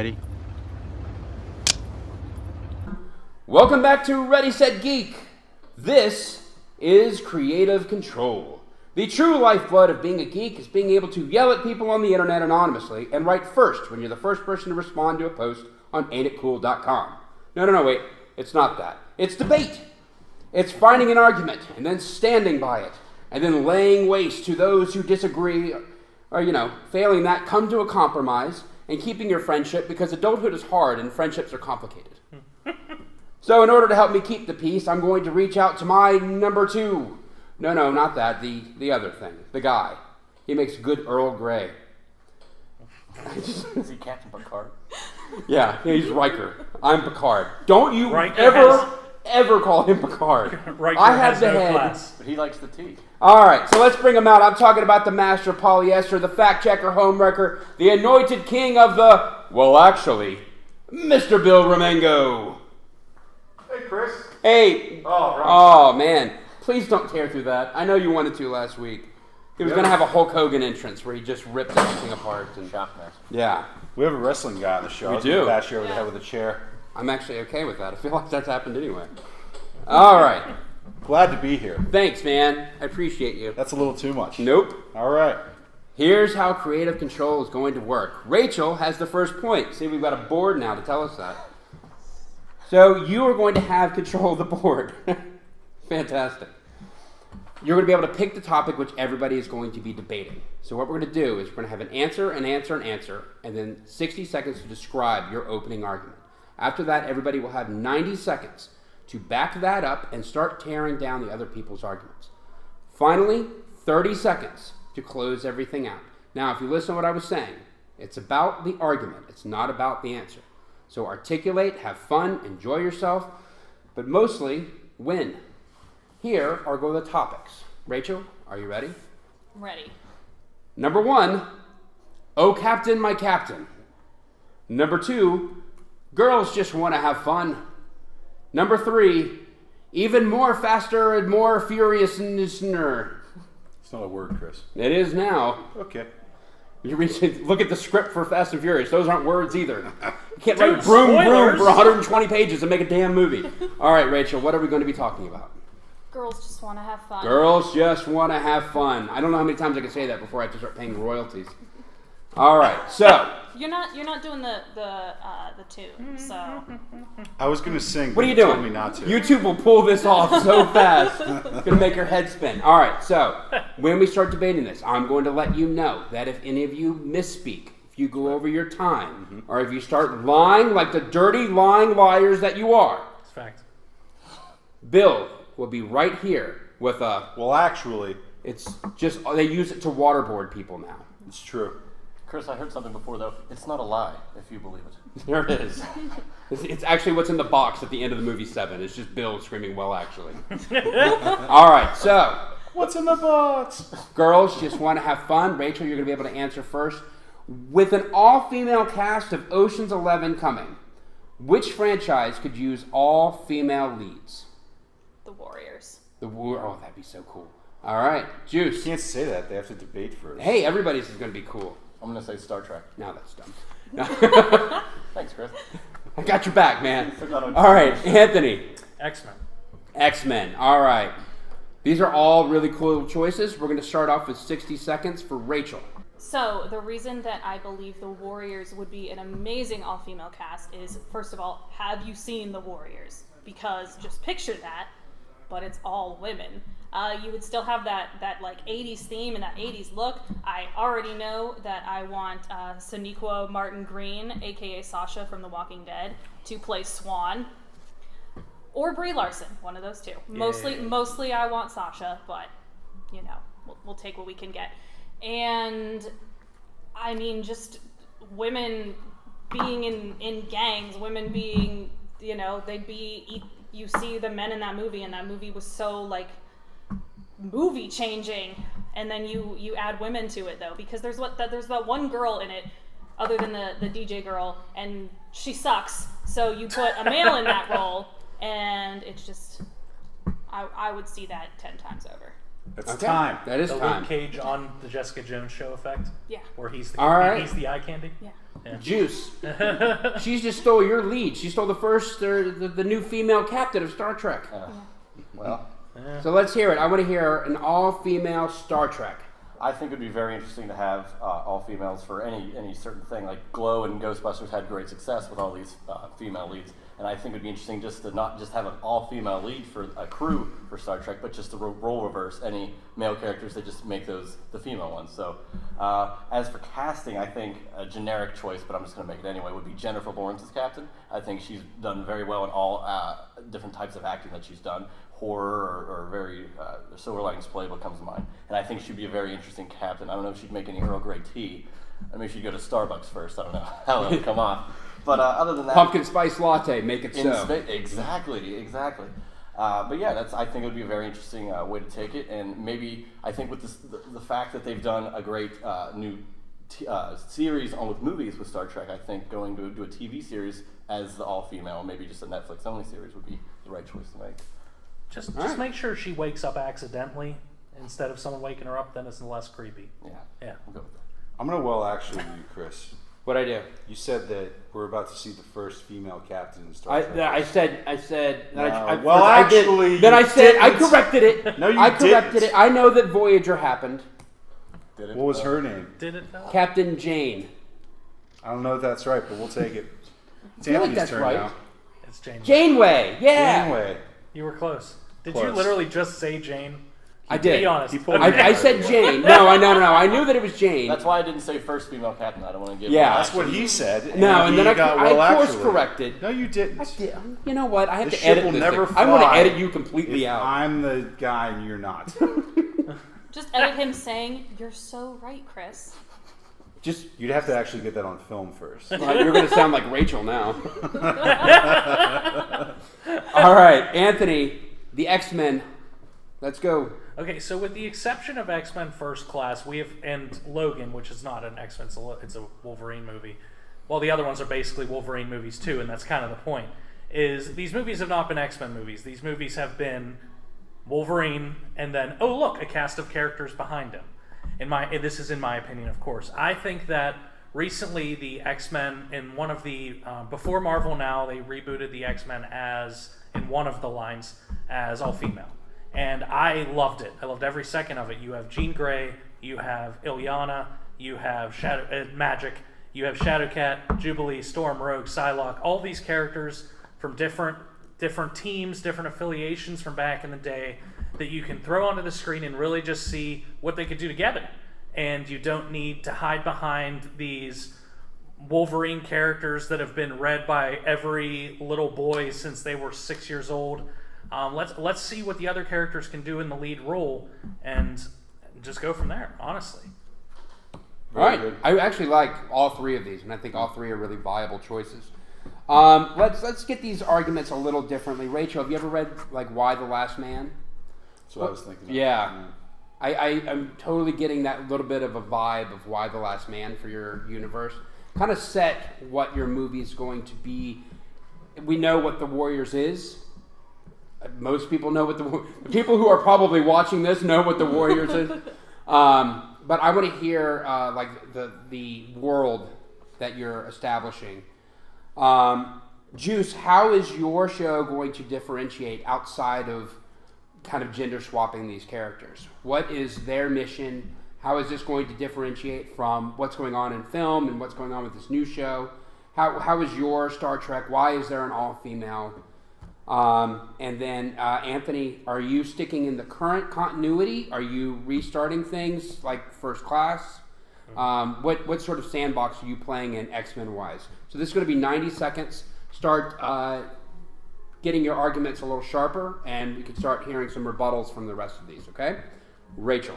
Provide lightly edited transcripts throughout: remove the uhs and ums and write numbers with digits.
Ready? Welcome back to Ready, Set, Geek. This is creative control. The true lifeblood of being a geek is being able to yell at people on the internet anonymously and write first when you're the first person to respond to a post on ain'titcool.com. No, wait. It's not that. It's debate. It's finding an argument and then standing by it and then laying waste to those who disagree or, failing that, come to a compromise and keeping your friendship because adulthood is hard and friendships are complicated. So in order to help me keep the peace, I'm going to reach out to my number two. No, not that. The other thing. The guy. He makes good Earl Grey. Is he Captain Picard? Yeah, he's Riker. I'm Picard. Don't you Riker ever call him Picard. Riker I have has the no head. class. But he likes the tea. All right, so let's bring him out. I'm talking about the master of polyester, the fact checker, homewrecker, the anointed king of the, well, actually, Mr. Bill Remengo. Hey, Chris. Hey. Oh, man. Please don't tear through that. I know you wanted to last week. He was going to have a Hulk Hogan entrance where he just ripped everything apart. And, Shockmaster. yeah. We have a wrestling guy on the show. We I was gonna do. bash you over the head with a chair. I'm actually okay with that. I feel like that's happened anyway. All right. Glad to be here. Thanks, man. I appreciate you. That's a little too much. Nope. All right. Here's how creative control is going to work. Rachel has the first point. See, we've got a board now to tell us that. So you are going to have control of the board. Fantastic. You're going to be able to pick the topic which everybody is going to be debating. So what we're going to do is we're going to have an answer, and then 60 seconds to describe your opening argument. After that, everybody will have 90 seconds to back that up and start tearing down the other people's arguments. Finally, 30 seconds to close everything out. Now, if you listen to what I was saying, it's about the argument. It's not about the answer. So articulate, have fun, enjoy yourself, but mostly win. Here are go the topics. Rachel, are you ready? Ready. Number 1, oh captain, my captain. Number 2, girls just want to have fun. Number 3, even more faster and more furious. It's not a word, Chris. It is now. Okay. You look at the script for Fast and Furious. Those aren't words either. You can't Dude, write broom spoilers. for 120 pages and make a damn movie. All right, Rachel, what are we going to be talking about? Girls just want to have fun. Girls just want to have fun. I don't know how many times I can say that before I have to start paying royalties. All right, so You're not doing the tune, so. I was going to sing, what but are you you doing? told me not to. YouTube will pull this off so fast. It's going to make your head spin. All right, so when we start debating this, I'm going to let you know that if any of you misspeak, if you go over your time, or if you start lying like the dirty lying liars that you are, It's fact. Bill will be right here with a... Well, actually, It's just, they use it to waterboard people now. it's true. Chris, I heard something before, though. It's not a lie, if you believe it. There it is. It's actually what's in the box at the end of the movie 7. It's just Bill screaming, well, actually. All right, so What's in the box? girls just want to have fun. Rachel, you're going to be able to answer first. With an all-female cast of Ocean's 11 coming, which franchise could use all-female leads? The Warriors. Oh, that'd be so cool. All right, You Juice. can't say that. They have to debate first. Hey, everybody's is going to be cool. I'm going to say Star Trek. Now that's dumb. Thanks, Chris. I got your back, man. Forgot on- All right, Anthony. X-Men. X-Men. All right. These are all really cool choices. We're going to start off with 60 seconds for Rachel. So the reason that I believe the Warriors would be an amazing all-female cast is, first of all, have you seen the Warriors? Because just picture that, but it's all women. You would still have that like 80s theme and that 80s look. I already know that I want Sonequa Martin Green, aka Sasha from The Walking Dead, to play Swan. Or Brie Larson, one of those two. Mostly I want Sasha, but we'll take what we can get. And I mean, just women being in gangs, women being, they'd be, you see the men in that movie, and that movie was so like movie changing, and then you add women to it though, because there's that one girl in it other than the DJ girl, and she sucks, so you put a male in that role, and it's just I would see that 10 times over. It's Okay. time. That is The time. Luke Cage on the Jessica Jones show effect, Yeah. where he's the All right. he's the eye candy. Yeah. Juice. She's just stole your lead. She stole the first, the new female captain of Star Trek. Well, So let's hear it. I want to hear an all-female Star Trek. I think it would be very interesting to have all females for any certain thing. Like Glow and Ghostbusters had great success with all these female leads, and I think it would be interesting just to not just have an all-female lead for a crew for Star Trek, but just to role reverse any male characters. They just make those the female ones. So as for casting, I think a generic choice, but I'm just going to make it anyway, would be Jennifer Lawrence as Captain. I think she's done very well in all different types of acting that she's done. Horror or very Silver Linings Playbook comes to mind, and I think she'd be a very interesting captain. I don't know if she'd make any Earl Grey tea. I mean, she'd go to Starbucks first. I don't know how it would come off, but other than that, Pumpkin spice latte, make it so. Exactly. But yeah, I think it would be a very interesting way to take it, and maybe I think with this, the fact that they've done a great new series on with movies with Star Trek, I think going to do a TV series as the all-female, maybe just a Netflix-only series, would be the right choice to make. Just right. make sure she wakes up accidentally instead of someone waking her up. Then it's less creepy. Yeah, we'll go with that. I'm going to well actually you, Chris. What'd I do? You said that we're about to see the first female captain in Star Trek. I said. No. I Well, I did. actually, Then I you said I didn't. corrected it. No, you I corrected didn't. it. I know that Voyager happened. Did it? What was her name? Did it though? Captain Jane. I don't know if that's right, but we'll take it. It's feel like Anthony's that's turn right. now. It's Jane. Janeway. Yeah. Janeway. You were close. Did you Close. literally just say Jane? I did. Be honest. He pulled Okay. me I said Jane. No. I knew that it was Jane. That's why I didn't say first female captain. I don't want to give. Yeah. That's what he said. No, and then I got course actually. corrected. No, you didn't. I did. You know what? I have This to ship edit will this never thing. I want to fly edit you completely If out. I'm the guy and you're not. Just edit him saying, "You're so right, Chris." Just You'd have to actually get that on film first. you're going to sound like Rachel now. All right, Anthony, the X-Men. Let's go. Okay, so with the exception of X-Men First Class, we have and Logan, which is not an X-Men, it's a Wolverine movie. Well, the other ones are basically Wolverine movies too, and that's kind of the point. Is these movies have not been X-Men movies. These movies have been Wolverine, and then oh look, a cast of characters behind him. This is in my opinion, of course. I think that recently the X-Men in one of the before Marvel Now, they rebooted the X-Men as in one of the lines as all female. And I loved it. I loved every second of it. You have Jean Grey, you have Ilyana, you have Magic, you have Shadowcat, Jubilee, Storm, Rogue, Psylocke, all these characters from different teams, different affiliations from back in the day that you can throw onto the screen and really just see what they could do together. And you don't need to hide behind these Wolverine characters that have been read by every little boy since they were 6 years old. Let's see what the other characters can do in the lead role, and just go from there. Honestly, All right. good. I actually like all three of these, and I think all three are really viable choices. Let's get these arguments a little differently. Rachel, have you ever read like Why the Last Man? That's what I was thinking. Yeah. I'm totally getting that little bit of a vibe of Why the Last Man for your universe. Kind of set what your movie is going to be. We know what the Warriors is. Most people know what the people who are probably watching this know what the Warriors is. But I want to hear like the world that you're establishing. Juice, how is your show going to differentiate outside of kind of gender swapping these characters? What is their mission? How is this going to differentiate from what's going on in film and what's going on with this new show? How is your Star Trek? Why is there an all-female? And then Anthony, are you sticking in the current continuity? Are you restarting things like First Class? What sort of sandbox are you playing in X-Men wise? So this is going to be 90 seconds. Start getting your arguments a little sharper, and we can start hearing some rebuttals from the rest of these, okay? Rachel.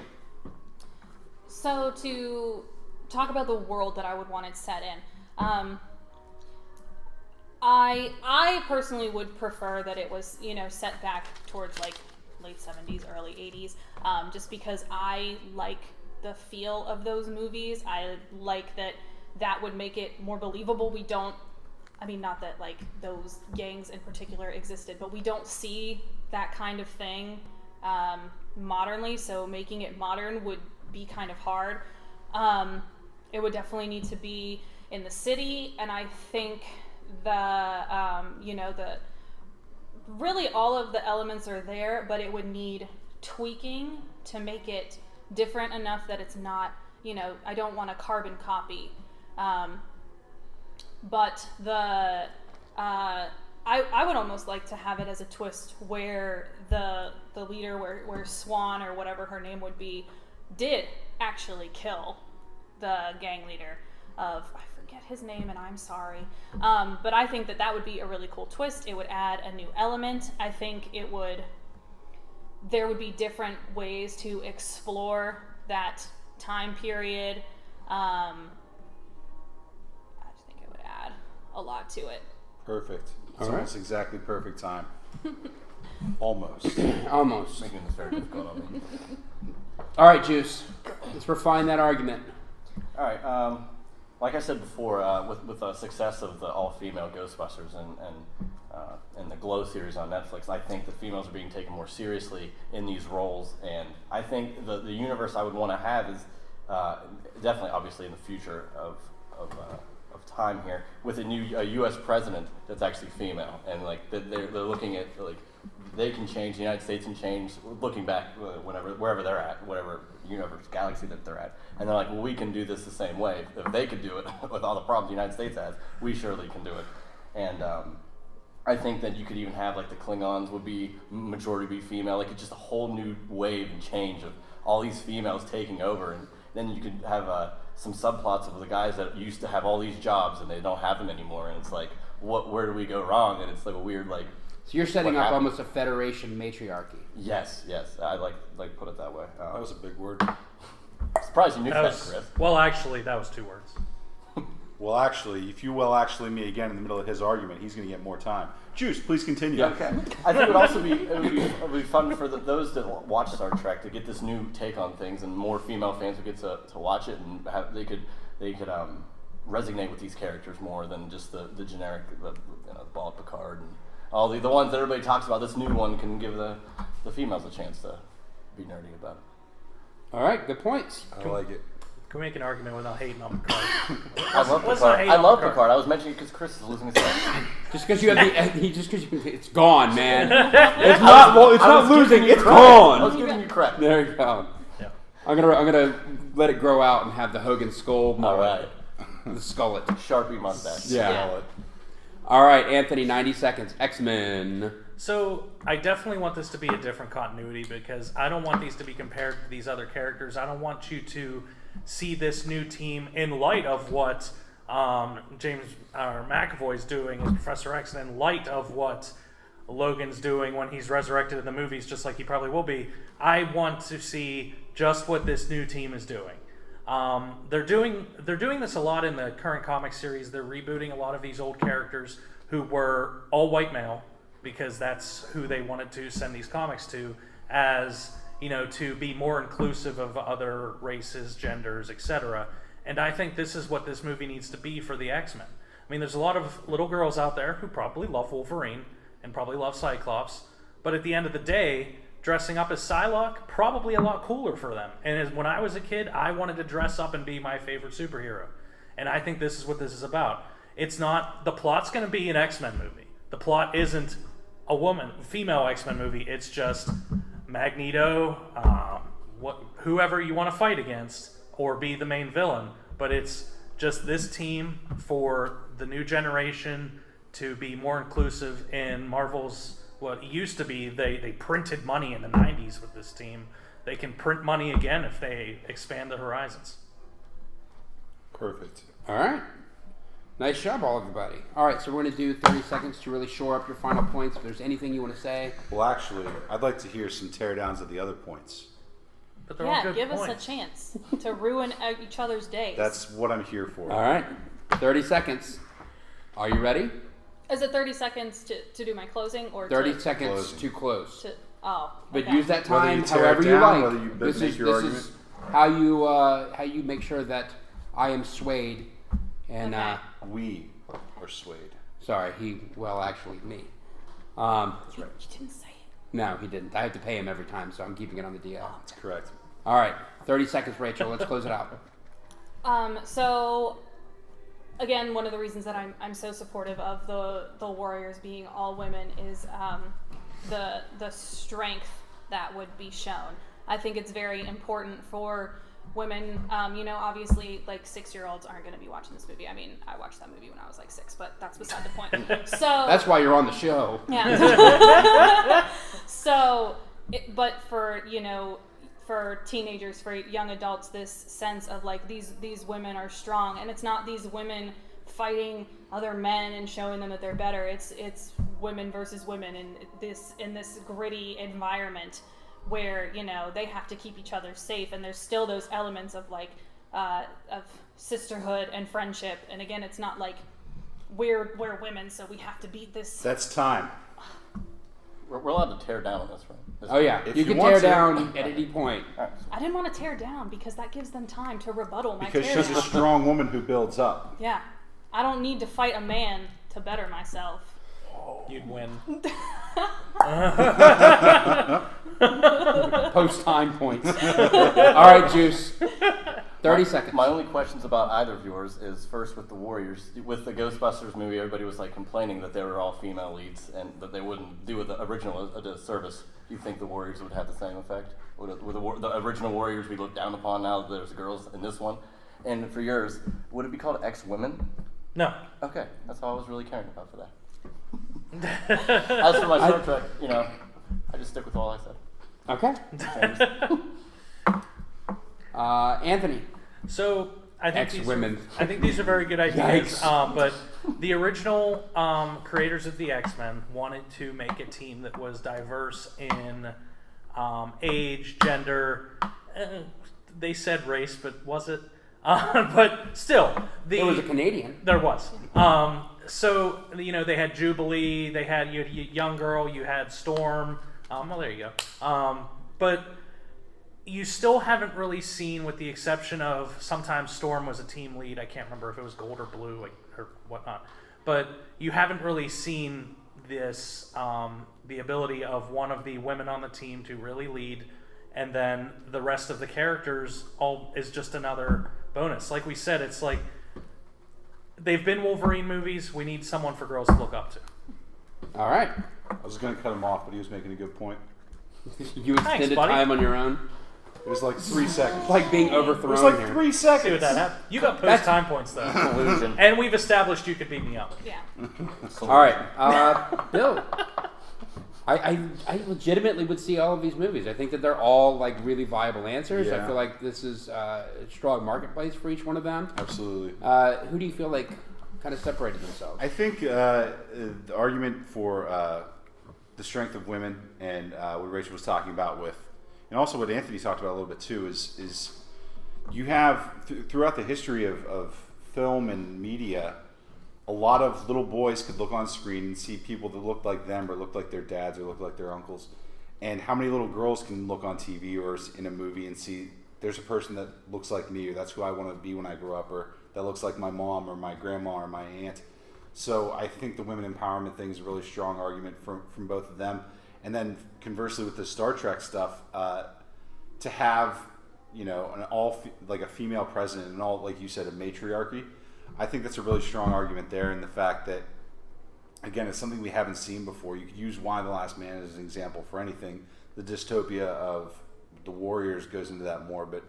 So to talk about the world that I would want it set in, I personally would prefer that it was, set back towards like late 70s, early 80s, just because I like the feel of those movies. I like that would make it more believable. Not that like those gangs in particular existed, but we don't see that kind of thing modernly, so making it modern would be kind of hard. It would definitely need to be in the city, and I think the really all of the elements are there, but it would need tweaking to make it different enough that it's not, I don't want a carbon copy. But I would almost like to have it as a twist where the leader, where Swan or whatever her name would be, did actually kill the gang leader of, I forget his name and I'm sorry. But I think that would be a really cool twist. It would add a new element. I think there would be different ways to explore that time period. I just think it would add a lot to it. Perfect. It's All right. almost exactly perfect time. Almost. Almost. Making this very difficult on me. All right, Juice. Let's refine that argument. All right. Like I said before, with the success of the all-female Ghostbusters and the Glow series on Netflix, I think the females are being taken more seriously in these roles, and I think the universe I would want to have is definitely, obviously, in the future of time here, with a new U.S. president that's actually female, and like they're looking at like they can change, the United States can change, looking back wherever they're at, whatever universe, galaxy that they're at, and they're like, well, we can do this the same way. If they could do it with all the problems the United States has, we surely can do it. And I think that you could even have like the Klingons would be majority be female, like it's just a whole new wave and change of all these females taking over, and then you could have some subplots of the guys that used to have all these jobs and they don't have them anymore, and it's like, where do we go wrong? And it's like a weird like. So you're setting what up happened? almost a federation matriarchy. Yes, I like put it that way. That was a big word. Surprised you knew that, was, Chris. well, actually, that was 2 words. Well, actually, if you actually me again in the middle of his argument, he's going to get more time. Juice, please continue. Yeah, okay. I think it would be fun for those that watch Star Trek to get this new take on things, and more female fans would get to watch it, and they could resonate with these characters more than just the generic Bald Picard and all the ones that everybody talks about. This new one can give the females a chance to be nerdy about it. All right, good points. I like it. Can we make an argument without hating on Picard? I love let's Picard. not hate I on love Picard. Picard. I was mentioning it because Chris is losing his mind. Just because you have it's gone, man. It's not losing. It's I gone. was giving you credit. There you go. Yeah. I'm gonna let it grow out and have the Hogan skull. All right. The skullet. Sharpie mustache. Yeah. All right, Anthony. 90 seconds. X-Men. So I definitely want this to be a different continuity because I don't want these to be compared to these other characters. I don't want you to see this new team in light of what James McAvoy's doing as Professor X, and in light of what Logan's doing when he's resurrected in the movies, just like he probably will be. I want to see just what this new team is doing. They're doing this a lot in the current comic series. They're rebooting a lot of these old characters who were all white male because that's who they wanted to send these comics to, as to be more inclusive of other races, genders, etc. And I think this is what this movie needs to be for the X-Men. I mean, there's a lot of little girls out there who probably love Wolverine and probably love Cyclops, but at the end of the day, dressing up as Psylocke, probably a lot cooler for them. And when I was a kid, I wanted to dress up and be my favorite superhero. And I think this is what this is about. It's not, the plot's going to be an X-Men movie. The plot isn't a female X-Men movie. It's just Magneto, whoever you want to fight against, or be the main villain. But it's just this team for the new generation to be more inclusive in Marvel's, what it used to be, they printed money in the 90s with this team. They can print money again if they expand the horizons. Perfect. All right. Nice job, all everybody. All right, so we're going to do 30 seconds to really shore up your final points. If there's anything you want to say. Well, actually, I'd like to hear some teardowns of the other points. But they're all good give points. us a chance to ruin each other's days. That's what I'm here for. All right. 30 seconds. Are you ready? Is it 30 seconds to do my closing, or 30 seconds Closing. to close. But okay. use that Whether you time tear it however you down, like. whether you This make is your this argument. is how you make sure that I am swayed. And Okay. We are swayed. sorry, actually me. That's right. You didn't say it. No, he didn't. I have to pay him every time, so I'm keeping it on the DL. That's correct. All right, 30 seconds, Rachel. Let's close it out. So, again, one of the reasons that I'm so supportive of the Warriors being all women is the strength that would be shown. I think it's very important for women. Obviously, like 6-year-olds aren't going to be watching this movie. I mean, I watched that movie when I was like 6, but that's beside the point. So That's why you're on the show. yeah. But for teenagers, for young adults, this sense of like these women are strong, and it's not these women fighting other men and showing them that they're better. It's women versus women in this gritty environment where they have to keep each other safe, and there's still those elements of like of sisterhood and friendship. And again, it's not like we're women, so we have to beat this. That's time. We're allowed to tear down on this, right? Oh yeah, If you you can want tear to. down at any point. I didn't want to tear down because that gives them time to rebuttal my Because tear she's down. a strong woman who builds up. Yeah. I don't need to fight a man to better myself. You'd win. Post time points. All right, Juice. 30 seconds. My only questions about either of yours is first with the Warriors. With the Ghostbusters movie, everybody was like complaining that they were all female leads and that they wouldn't do the original a disservice. Do you think the Warriors would have the same effect? Would the original Warriors be looked down upon now that there's girls in this one? And for yours, would it be called X-Women? No. Okay, that's all I was really caring about for that. As for my Star Trek, I just stick with all I said. Okay. Anthony. So I think X-Women. these are very good ideas. Yikes. But the original creators of the X-Men wanted to make a team that was diverse in age, gender. They said race, but was it? But still, It was a Canadian. There was. So they had Jubilee. They had you young girl. You had Storm. Well, there you go. But you still haven't really seen, with the exception of sometimes Storm was a team lead. I can't remember if it was gold or blue or whatnot. But you haven't really seen this, the ability of one of the women on the team to really lead, and then the rest of the characters all is just another bonus. Like we said, it's like they've been Wolverine movies. We need someone for girls to look up to. All right. I was going to cut him off, but he was making a good point. You extended buddy. time on your own. It was like 3 seconds. It's like being It overthrown was like here. 3 See seconds. what that happened. You got post That's- time points though, Collusion. and we've established you could beat me up. Yeah. All right, Bill. I legitimately would see all of these movies. I think that they're all like really viable answers. I Yeah. feel like this is a strong marketplace for each one of them. Absolutely. Who do you feel like kind of separated themselves? I think the argument for the strength of women and what Rachel was talking about with, and also what Anthony talked about a little bit too, is you have throughout the history of film and media, a lot of little boys could look on screen and see people that looked like them or looked like their dads or looked like their uncles. And how many little girls can look on TV or in a movie and see there's a person that looks like me, or that's who I want to be when I grow up, or that looks like my mom or my grandma or my aunt. So I think the women empowerment thing is a really strong argument from both of them. And then conversely with the Star Trek stuff, to have like a female president and all, like you said, a matriarchy, I think that's a really strong argument there. And the fact that, again, it's something we haven't seen before. You could use Y: The Last Man as an example for anything. The dystopia of the Warriors goes into that more, but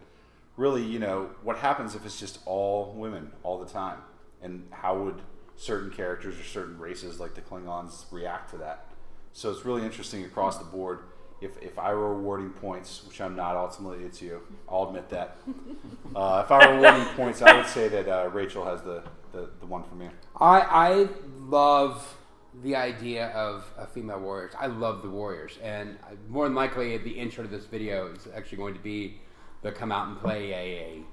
really, what happens if it's just all women all the time, and how would certain characters or certain races like the Klingons react to that? So it's really interesting across the board. If I were awarding points, which I'm not, ultimately it's you, I'll admit that. If I were awarding points, I would say that Rachel has the one for me. I love the idea of female warriors. I love the Warriors, and more than likely the intro to this video is actually going to be the come out and play AA.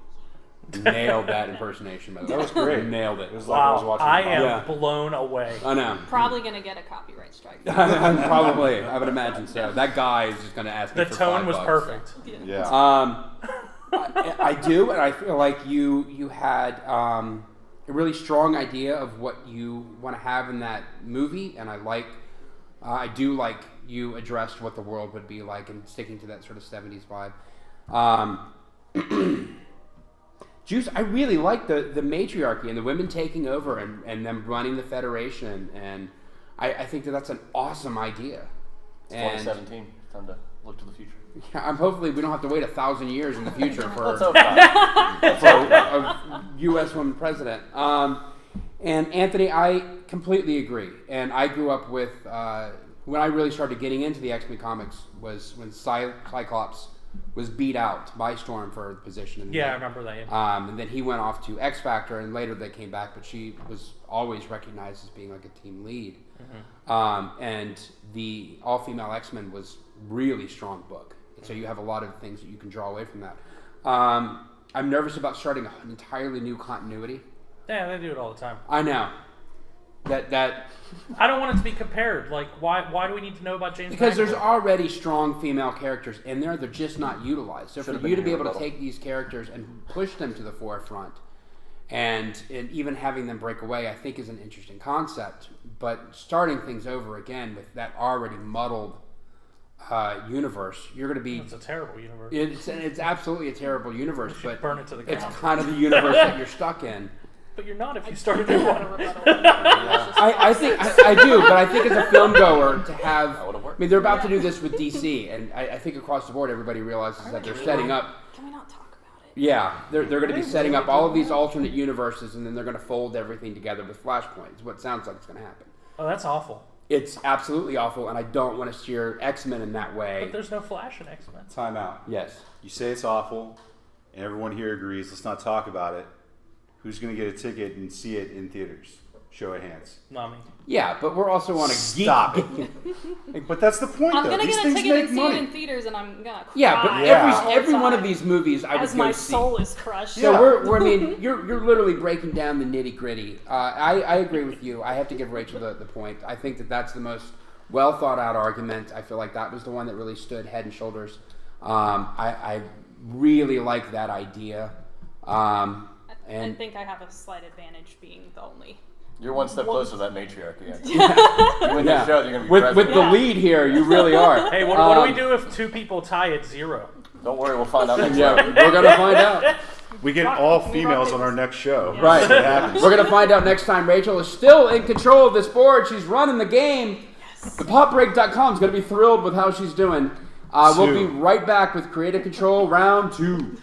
Nailed that impersonation. That was great. Nailed it. It was like I was Wow, watching. I a am Yeah. blown away. I know. Probably gonna get a copyright strike. Probably, I would imagine so. That guy is just going to ask me The for tone was $5. perfect. Yeah. I do, and I feel like you had a really strong idea of what you want to have in that movie, and I like I do like you addressed what the world would be like and sticking to that sort of 70s vibe. Juice, I really like the matriarchy and the women taking over and them running the Federation, and I think that's an awesome idea. It's 2017. Time to look to the future. Yeah, hopefully we don't have to wait 1,000 years in the future for Let's hope not. a U.S. woman president. And Anthony, I completely agree. And I grew up with, when I really started getting into the X-Men comics was when Cyclops was beat out by Storm for the position. In the Yeah, I game. remember that. Yeah. And then he went off to X Factor, and later they came back, but she was always recognized as being like a team lead. And the all-female X-Men was really strong book. So you have a lot of things that you can draw away from that. I'm nervous about starting an entirely new continuity. Yeah, they do it all the time. I know. That I don't want it to be compared. Like, why do we need to know about James? because there's McAvoy? already strong female characters in there. They're just not utilized. So Should've for you to been be here able to rebuttal. take these characters and push them to the forefront, and even having them break away, I think is an interesting concept. But starting things over again with that already muddled universe, you're going to be. It's a terrible universe. It's absolutely a terrible universe, We should but burn it to the ground. it's kind of the universe that you're stuck in. But you're not if you start a new one. I think I do, but I think as a film goer to have. That would've worked. I mean, they're about to do this with DC, and I think across the board everybody realizes that they're setting up. Can we not talk about it? Yeah, they're going to be setting up all of these alternate universes, and then they're going to fold everything together with Flashpoint. Is what it sounds like it's going to happen. Oh, that's awful. It's absolutely awful, and I don't want to steer X-Men in that way. But there's no Flash in X-Men. Time out. Yes. You say it's awful, and everyone here agrees. Let's not talk about it. Who's going to get a ticket and see it in theaters? Show of hands. Not me. Yeah, but we're also on a Stop geek. But that's the point, I'm though. gonna These get a things ticket and make see money. it in theaters, and I'm gonna cry. Yeah, but Yeah. every one of these movies I would as go my see. soul is crushed. So Yeah. we're I mean, you're literally breaking down the nitty gritty. I agree with you. I have to give Rachel the point. I think that's the most well thought out argument. I feel like that was the one that really stood head and shoulders. I really like that idea. I And think I have a slight advantage being the only. You're one step closer to that matriarchy. You win the show, you're gonna be with president. the lead here, you really are. Hey, what do we do if two people tie at 0? Don't worry, we'll find out next Yeah, time. we're gonna find out. We get Rock- all we rock females on papers. our next show. Yeah. Right. What happens. We're gonna find out next time. Rachel is still in control of this board. She's running the game. Yes. ThePopBreak.com is gonna be thrilled with how she's doing. We'll be Two. right back with Creative Control Round 2.